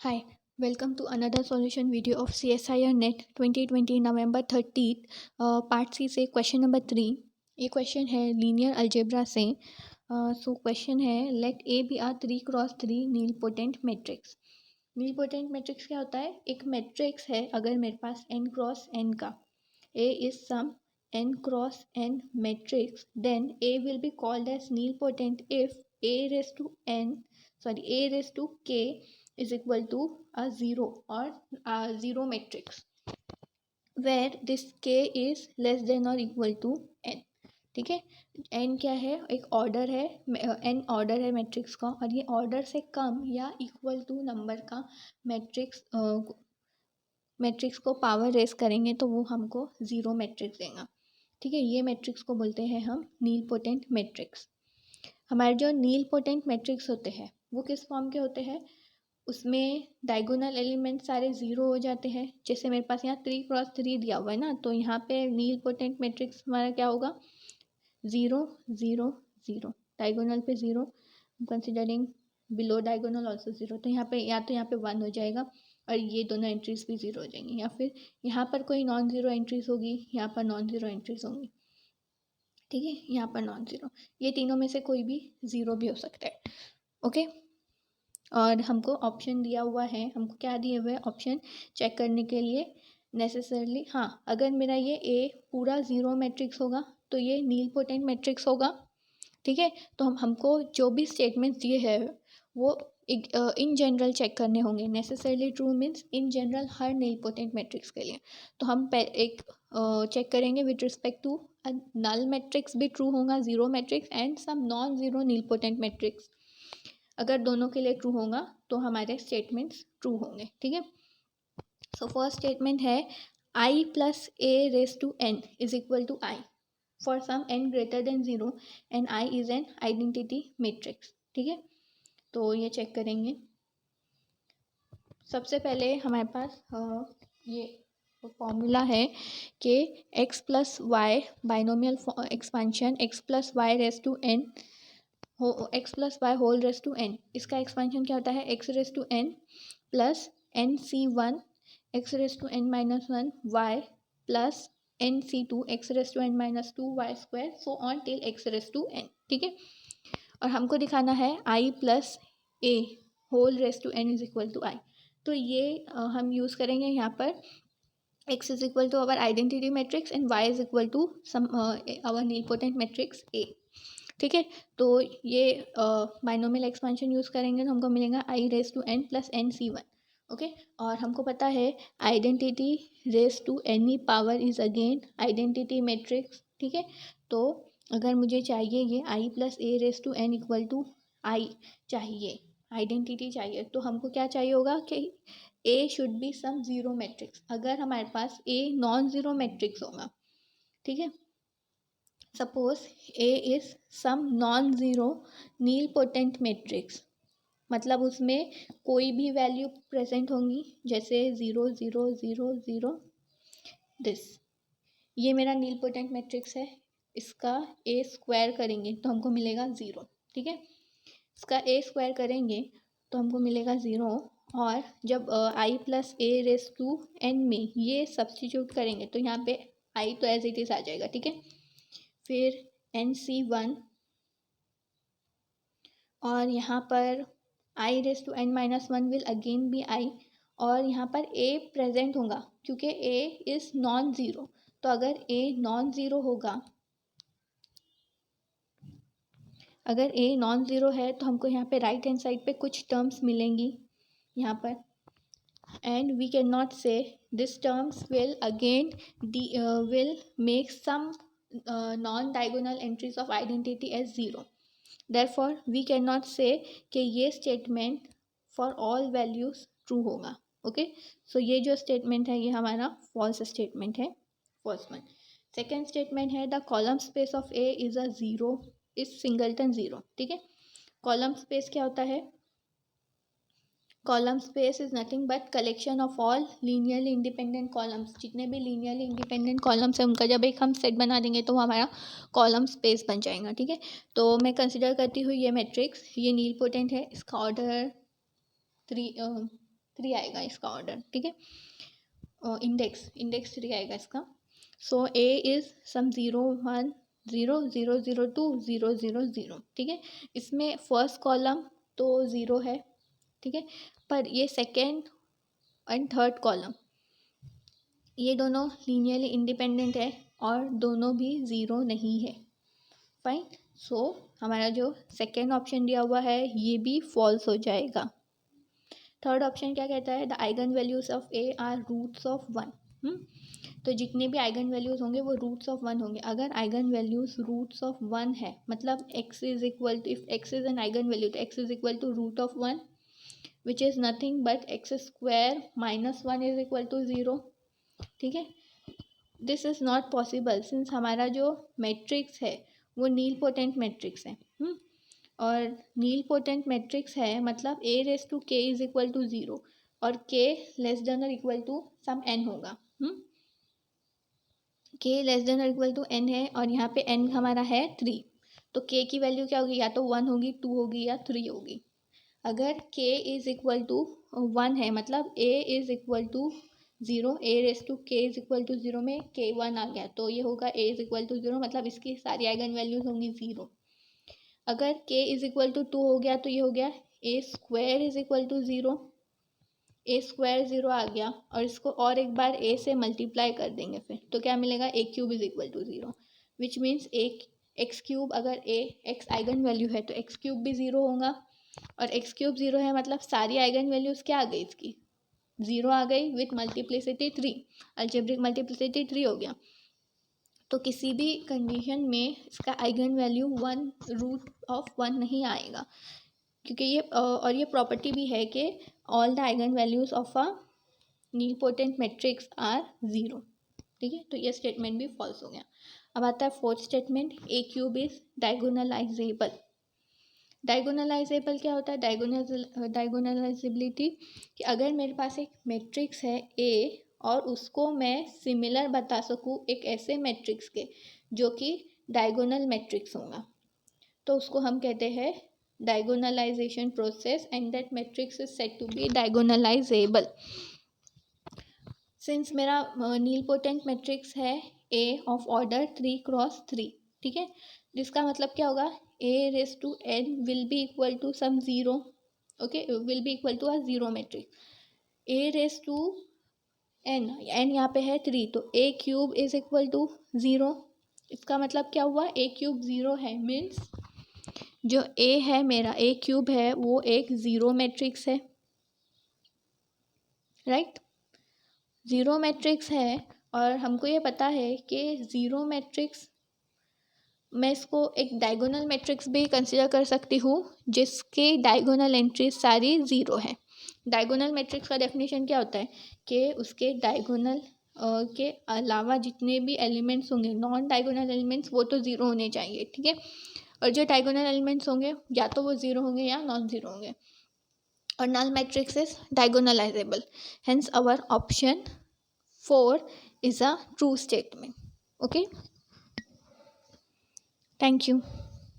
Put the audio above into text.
Hi, welcome to another solution video of CSIR NET 2020 November 30th, part C से question number 3। ये question है linear algebra से। So question है let A B are 3x3 nilpotent matrix. Nilpotent matrix क्या होता है? एक matrix है अगर मेरे पास n क्रॉस n का, A is some n cross n matrix, then A will be called as nilpotent if A raised to k is equal to a zero or a zero matrix where this k is less than or equal to n। ठीक है, n क्या है? एक order है, n order है matrix का, और ये ऑर्डर से कम या इक्वल टू नंबर का मैट्रिक्स को पावर रेस करेंगे तो वो हमको ज़ीरो मैट्रिक्स देगा। ठीक है, ये मैट्रिक्स को बोलते हैं हम नीलपोटेंट मैट्रिक्स। हमारे जो नीलपोटेंट मैट्रिक्स होते हैं वो किस फॉर्म के होते हैं? उसमें डायगोनल एलिमेंट सारे ज़ीरो हो जाते हैं। जैसे मेरे पास यहाँ 3x3 दिया हुआ है ना, तो यहाँ पे नीलपोटेंट मैट्रिक्स हमारा क्या होगा? 0 0 0, डायगोनल पे 0, कंसिडरिंग बिलो डायगोनल ऑल्सो 0। तो यहाँ पे या तो यहाँ पे 1 हो जाएगा और ये दोनों एंट्रीज भी 0 हो जाएंगी, या फिर यहाँ पर कोई नॉन ज़ीरो एंट्रीज होगी, यहाँ पर नॉन ज़ीरो एंट्रीज होंगी। ठीक है, यहाँ पर नॉन ज़ीरो, ये तीनों में से कोई भी 0 भी हो सकता है। ओके, और हमको ऑप्शन दिया हुआ है, हमको क्या दिए हुए ऑप्शन चेक करने के लिए नेसेसरली। हाँ, अगर मेरा ये ए पूरा ज़ीरो मैट्रिक्स होगा तो ये नीलपोटेंट मैट्रिक्स होगा। ठीक है, तो हमको जो भी स्टेटमेंट्स दिए हैं वो इन जनरल चेक करने होंगे। Necessarily true means in general हर नीलपोटेंट मैट्रिक्स के लिए। तो हम एक चेक करेंगे with respect to null matrix भी ट्रू होगा, zero matrix and some non zero nilpotent matrix. अगर दोनों के लिए ट्रू होगा तो हमारे स्टेटमेंट्स ट्रू होंगे। ठीक है, सो फर्स्ट स्टेटमेंट है i plus A raise to n is equal to i for some n greater than 0 and i is an identity matrix. ठीक है, तो ये चेक करेंगे। सबसे पहले हमारे पास ये फॉर्मूला है कि x plus y binomial expansion x plus y raise to n x plus y whole raise to n, इसका एक्सपेंशन क्या होता है? x raise to n plus N C one x raise to n minus one y plus N C two x raise to n minus two y square so on till x raise to n। ठीक है, और हमको दिखाना है i plus A whole raise to n is equal to I. तो ये हम use करेंगे यहाँ पर x is equal to our identity matrix and y is equal to some our nilpotent matrix a। ठीक है, तो ये बाइनोमियल एक्सपेंशन यूज़ करेंगे तो हमको मिलेगा i raise to n plus N C one. Okay, और हमको पता है identity raise to any power is again identity matrix. ठीक है, तो अगर मुझे चाहिए ये i plus A raise to n equal to I चाहिए, आइडेंटिटी चाहिए, तो हमको क्या चाहिए होगा कि A should be some zero matrix. अगर हमारे पास ए नॉन ज़ीरो मैट्रिक्स होगा, ठीक है, suppose A is some non zero nilpotent matrix, मतलब उसमें कोई भी वैल्यू प्रेजेंट होंगी, जैसे 0 0 0 0 दिस, ये मेरा नीलपोटेंट मैट्रिक्स है। इसका ए स्क्वायर करेंगे तो हमको मिलेगा 0। ठीक है, इसका ए स्क्वायर करेंगे तो हमको मिलेगा 0, और जब I plus A raise to N में ये सब्सटीट्यूट करेंगे तो यहाँ पे आई तो एज इट इज़ आ जाएगा। ठीक है, फिर एन सी वन, और यहाँ पर I raise to N minus one will again be I, और यहाँ पर ए प्रेजेंट होगा क्योंकि ए इज़ नॉन ज़ीरो। तो अगर ए नॉन ज़ीरो होगा, अगर ए नॉन ज़ीरो है तो हमको यहाँ पे राइट हैंड साइड पे कुछ टर्म्स मिलेंगी यहाँ पर, and we can not say this terms will again will make some non diagonal entries of identity as zero. Therefore we can not say कि ये statement for all values true होगा। Okay, so ये जो statement है ये हमारा false statement है, first one. Second statement है the column space of A is a zero is singleton zero. ठीक है, कॉलम स्पेस क्या होता है? Column space is nothing but collection of all linearly independent columns. जितने भी लीनियरली इंडिपेंडेंट कॉलम्स हैं उनका जब एक हम सेट बना देंगे तो वो हमारा कॉलम स्पेस बन जाएगा। ठीक है, तो मैं कंसिडर करती हूँ ये मैट्रिक्स, ये नीलपोटेंट है, इसका ऑर्डर 3 आएगा इसका ऑर्डर, ठीक है, इंडेक्स 3 आएगा इसका. सो ए इज़ सम 0 1 0 0 0 2 0 0 0, ठीक है. इसमें फर्स्ट कॉलम तो 0 है, ठीक है, पर ये सेकेंड एंड थर्ड कॉलम ये दोनों लीनियरली इंडिपेंडेंट है और दोनों भी 0 नहीं है. फाइन. सो हमारा जो सेकेंड ऑप्शन दिया हुआ है ये भी फॉल्स हो जाएगा. थर्ड ऑप्शन क्या कहता है, the eigen values of A are roots of 1. तो जितने भी आइगन वैल्यूज होंगे वो रूट्स ऑफ 1 होंगे. अगर आइगन वैल्यूज रूट्स ऑफ 1 है मतलब x is equal to, if x is an eigenvalue तो x is equal to root of 1 which is nothing but x square minus 1 is equal to 0, ठीक है. This is not possible since हमारा जो matrix है वो नील potent matrix है. और नील potent matrix है मतलब a raise to k is equal to 0 और k लेस देन और इक्वल टू सम n होगा. k लेस देन और इक्वल टू n है और यहाँ पे n हमारा है 3. तो k की वैल्यू क्या होगी, या तो 1 होगी, 2 होगी या 3 होगी. अगर k इज इक्वल टू 1 है मतलब a is equal to 0, a raise to k is equal to 0 में k 1 आ गया तो ये होगा a इज इक्वल टू 0 मतलब इसकी सारी आइगन वैल्यूज होंगी 0. अगर k इज इक्वल टू 2 हो गया तो ये हो गया a square is equal to 0, a square 0 आ गया और इसको और एक बार a से मल्टीप्लाई कर देंगे फिर तो क्या मिलेगा, a cube is equal to 0 which means x cube, अगर a x आइगन वैल्यू है तो एक्स क्यूब भी 0 होगा और एक्स क्यूब 0 है मतलब सारी आइगन वैल्यूज़ क्या आ गई इसकी 0 आ गई विथ मल्टीप्लिसिटी 3, अलजेब्रिक मल्टीप्लिसिटी 3 हो गया. तो किसी भी कंडीशन में इसका आइगन वैल्यू 1 रूट ऑफ 1 नहीं आएगा क्योंकि ये और ये प्रॉपर्टी भी है कि all the eigen values of a nilpotent matrix are 0, ठीक है. तो ये स्टेटमेंट भी फॉल्स हो गया. अब आता है fourth statement, A cube is diagonalisable. Diagonalisable क्या होता है, डायगोनलाइजेबिलिटी कि अगर मेरे पास एक मैट्रिक्स है ए और उसको मैं सिमिलर बता सकूँ एक ऐसे मैट्रिक्स के जो कि डायगोनल मैट्रिक्स होगा तो उसको हम कहते हैं diagonalization process and that matrix is said to be diagonalizable. Since मेरा नीलपोटेंट मैट्रिक्स है ए ऑफ ऑर्डर 3 क्रॉस 3, ठीक है, जिसका मतलब क्या होगा a raise to n will be equal to some 0, okay, will be equal to a 0 matrix. a raise to n यहाँ पे है 3 तो a cube is equal to 0. इसका मतलब क्या हुआ, a क्यूब 0 है मीन्स जो a है मेरा a क्यूब है वो एक 0 मैट्रिक्स है, राइट. 0 मैट्रिक्स है और हमको ये पता है कि 0 मैट्रिक्स मैं इसको एक डायगोनल मैट्रिक्स भी कंसिडर कर सकती हूँ जिसके डायगोनल एंट्रीज सारी 0 है. डायगोनल मैट्रिक्स का डेफिनेशन क्या होता है कि उसके डायगोनल के अलावा जितने भी एलिमेंट्स होंगे नॉन डायगोनल एलिमेंट्स वो तो 0 होने चाहिए, ठीक है, और जो डायगोनल एलिमेंट्स होंगे या तो वो 0 होंगे या नॉन 0 होंगे और null matrix is diagonalizable. Hence our option 4 is a true statement. Okay, thank you.